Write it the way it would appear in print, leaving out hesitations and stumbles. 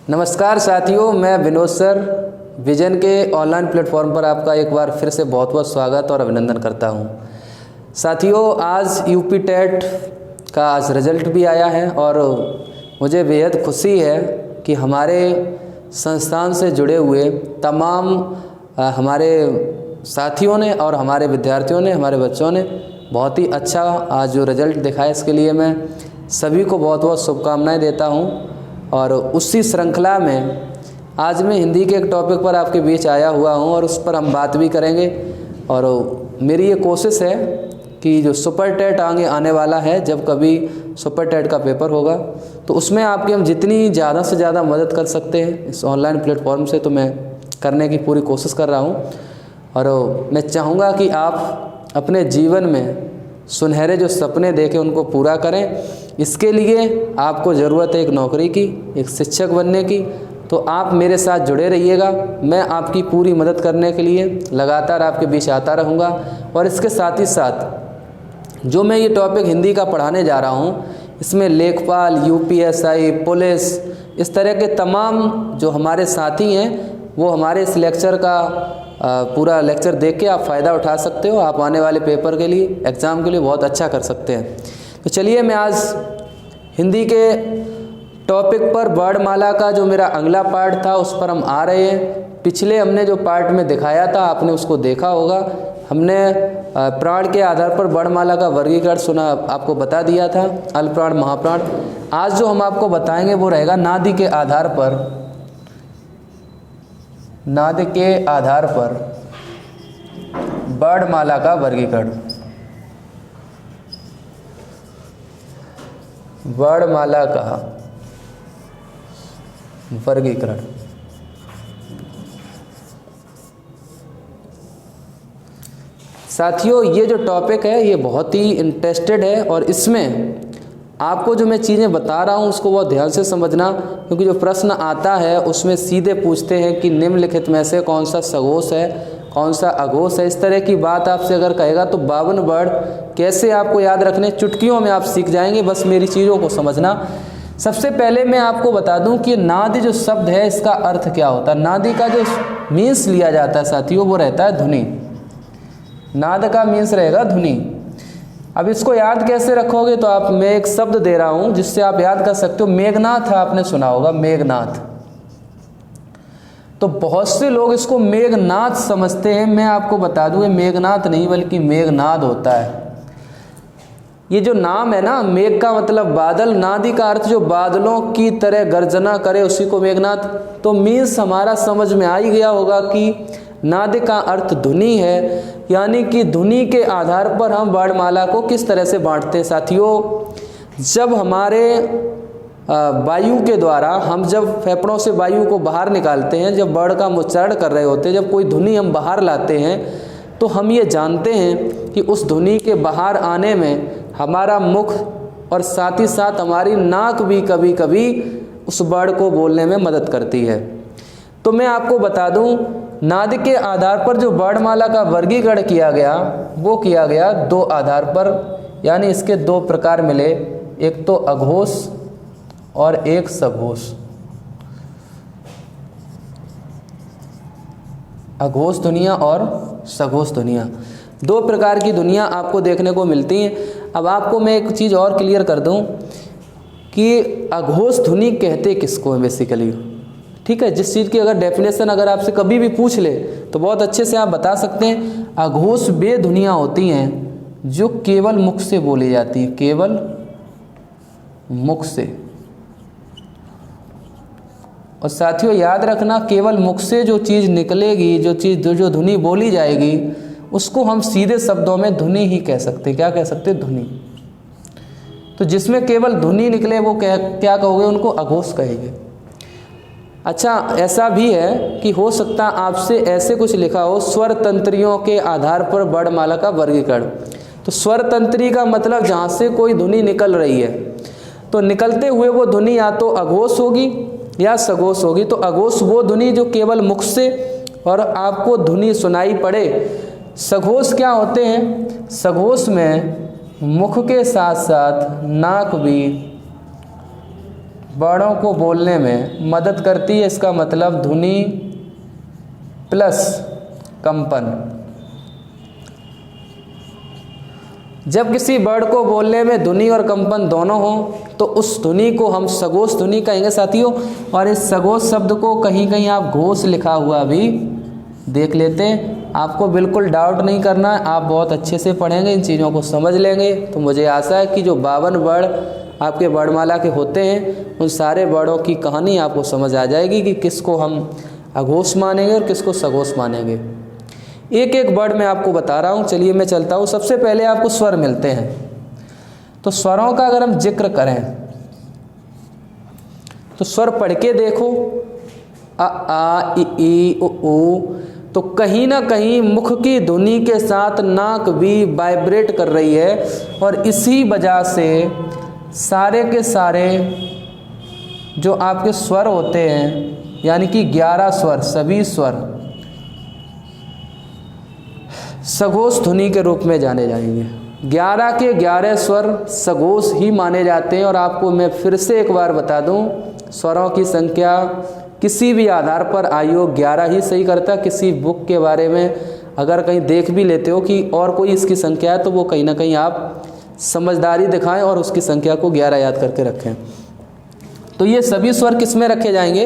नमस्कार साथियों, मैं विनोद सर विजन के ऑनलाइन प्लेटफॉर्म पर आपका एक बार फिर से बहुत बहुत स्वागत और अभिनंदन करता हूं। साथियों, आज यूपी टेट का आज रिज़ल्ट भी आया है और मुझे बेहद खुशी है कि हमारे संस्थान से जुड़े हुए तमाम हमारे साथियों ने और हमारे विद्यार्थियों ने, हमारे बच्चों ने बहुत ही अच्छा आज जो रिज़ल्ट दिखाया, इसके लिए मैं सभी को बहुत बहुत शुभकामनाएं देता हूं। और उसी श्रृंखला में आज मैं हिंदी के एक टॉपिक पर आपके बीच आया हुआ हूं और उस पर हम बात भी करेंगे। और मेरी ये कोशिश है कि जो सुपर टेट आने वाला है, जब कभी सुपर टेट का पेपर होगा तो उसमें आपकी हम जितनी ज़्यादा से ज़्यादा मदद कर सकते हैं इस ऑनलाइन प्लेटफॉर्म से, तो मैं करने की पूरी कोशिश कर रहा हूँ। और मैं चाहूँगा कि आप अपने जीवन में सुनहरे जो सपने देखें उनको पूरा करें। इसके लिए आपको ज़रूरत है एक नौकरी की, एक शिक्षक बनने की। तो आप मेरे साथ जुड़े रहिएगा, मैं आपकी पूरी मदद करने के लिए लगातार आपके बीच आता रहूँगा। और इसके साथ ही साथ जो मैं ये टॉपिक हिंदी का पढ़ाने जा रहा हूँ, इसमें लेखपाल, यूपीएसआई, पुलिस, इस तरह के तमाम जो हमारे साथी हैं वो हमारे इस लेक्चर का पूरा लेक्चर देख के आप फ़ायदा उठा सकते हो। आप आने वाले पेपर के लिए, एग्ज़ाम के लिए बहुत अच्छा कर सकते हैं। तो चलिए, मैं आज हिंदी के टॉपिक पर वर्णमाला का जो मेरा अगला पार्ट था उस पर हम आ रहे हैं। पिछले हमने जो पार्ट में दिखाया था, आपने उसको देखा होगा। हमने प्राण के आधार पर वर्णमाला का वर्गीकरण सुना, आपको बता दिया था, अल्पप्राण, महाप्राण। आज जो हम आपको बताएंगे वो रहेगा नादि के आधार पर, नाद के आधार पर वर्णमाला का वर्गीकरण। वर्णमाला का वर्गीकरण। साथियों, ये जो टॉपिक है ये बहुत ही इंटरेस्टेड है और इसमें आपको जो मैं चीज़ें बता रहा हूँ उसको बहुत ध्यान से समझना, क्योंकि जो प्रश्न आता है उसमें सीधे पूछते हैं कि निम्नलिखित में से कौन सा सघोष है, कौन सा अघोष है। इस तरह की बात आपसे अगर कहेगा तो 52 वर्ड कैसे आपको याद रखने, चुटकियों में आप सीख जाएंगे। बस मेरी चीज़ों को समझना। सबसे पहले मैं आपको बता दूं कि नादि जो शब्द है इसका अर्थ क्या होता है। नादि का जो मीन्स लिया जाता है साथियों वो रहता है ध्वनि। नाद का मीन्स रहेगा ध्वनि। अब इसको याद कैसे रखोगे, तो आप, मैं एक शब्द दे रहा हूं जिससे आप याद कर सकते हो। मेघनाथ आपने सुना होगा, मेघनाथ। तो बहुत से लोग इसको मेघनाथ समझते हैं। मैं आपको बता दूं ये मेघनाथ नहीं बल्कि मेघनाद होता है। ये जो नाम है ना, मेघ का मतलब बादल, नादि का अर्थ जो बादलों की तरह गर्जना करे उसी को मेघनाथ। तो मीन्स हमारा समझ में आ ही गया होगा कि नाद का अर्थ ध्वनि है, यानी कि ध्वनि के आधार पर हम वर्णमाला को किस तरह से बांटते हैं। साथियों, जब हमारे वायु के द्वारा हम जब फेफड़ों से वायु को बाहर निकालते हैं, जब वर्ण का हम उच्चारण कर रहे होते हैं, जब कोई ध्वनि हम बाहर लाते हैं, तो हम ये जानते हैं कि उस ध्वनि के बाहर आने में हमारा मुख और साथ ही साथ हमारी नाक भी कभी कभी उस वर्ण को बोलने में मदद करती है। तो मैं आपको बता दूं, नाद के आधार पर जो वर्णमाला का वर्गीकरण किया गया वो किया गया 2 आधार पर, यानी इसके 2 प्रकार मिले, एक तो अघोष और एक सघोष। अघोष ध्वनियाँ और सघोष ध्वनियाँ, 2 प्रकार की ध्वनियाँ आपको देखने को मिलती हैं। अब आपको मैं एक चीज़ और क्लियर कर दूं कि अघोष ध्वनि कहते किसको है बेसिकली, ठीक है। जिस चीज़ की अगर डेफिनेशन अगर आपसे कभी भी पूछ ले तो बहुत अच्छे से आप बता सकते हैं। अघोष वे ध्वनियाँ होती हैं जो केवल मुख से बोली जाती हैं, केवल मुख से। और साथियों याद रखना, केवल मुख से जो चीज़ निकलेगी, जो ध्वनि बोली जाएगी, उसको हम सीधे शब्दों में ध्वनि ही कह सकते हैं। क्या कह सकते हैं? ध्वनि। तो जिसमें केवल ध्वनि निकले वो क्या कहोगे? उनको अघोष कहेंगे। अच्छा, ऐसा भी है कि हो सकता आपसे ऐसे कुछ लिखा हो, स्वर तंत्रियों के आधार पर वर्णमाला का वर्गीकरण। तो स्वर तंत्री का मतलब जहाँ से कोई ध्वनि निकल रही है, तो निकलते हुए वो ध्वनि या तो अघोष होगी या सघोष होगी। तो अघोष वो ध्वनि जो केवल मुख से और आपको ध्वनि सुनाई पड़े। सघोष क्या होते हैं? सघोष में मुख के साथ साथ नाक भी वर्णों को बोलने में मदद करती है। इसका मतलब ध्वनि प्लस कंपन। जब किसी वर्ड को बोलने में ध्वनि और कंपन दोनों हो तो उस ध्वनि को हम सघोष ध्वनि कहेंगे साथियों। और इस सघोष शब्द को कहीं कहीं आप घोष लिखा हुआ भी देख लेते हैं। आपको बिल्कुल डाउट नहीं करना है, आप बहुत अच्छे से पढ़ेंगे, इन चीज़ों को समझ लेंगे तो मुझे आशा है कि जो 52 वर्ड आपके वर्णमाला के होते हैं उन सारे वर्डों की कहानी आपको समझ आ जाएगी कि किसको हम अघोष मानेंगे और किसको सघोष मानेंगे। एक एक वर्ड मैं आपको बता रहा हूँ। चलिए मैं चलता हूँ। सबसे पहले आपको स्वर मिलते हैं। तो स्वरों का अगर हम जिक्र करें तो स्वर पढ़ के देखो, अ आ इ ई उ ऊ, तो कहीं ना कहीं मुख की ध्वनि के साथ नाक भी वाइब्रेट कर रही है। और इसी वजह से सारे के सारे जो आपके स्वर होते हैं यानी कि 11 स्वर, सभी स्वर सघोष ध्वनि के रूप में जाने जाएंगे। 11 के 11 स्वर सघोष ही माने जाते हैं। और आपको मैं फिर से एक बार बता दूं, स्वरों की संख्या किसी भी आधार पर आयोग 11 ही सही करता है। किसी बुक के बारे में अगर कहीं देख भी लेते हो कि और कोई इसकी संख्या है तो वो कहीं ना कहीं आप समझदारी दिखाएं और उसकी संख्या को 11 याद करके रखें। तो ये सभी स्वर किस में रखे जाएंगे?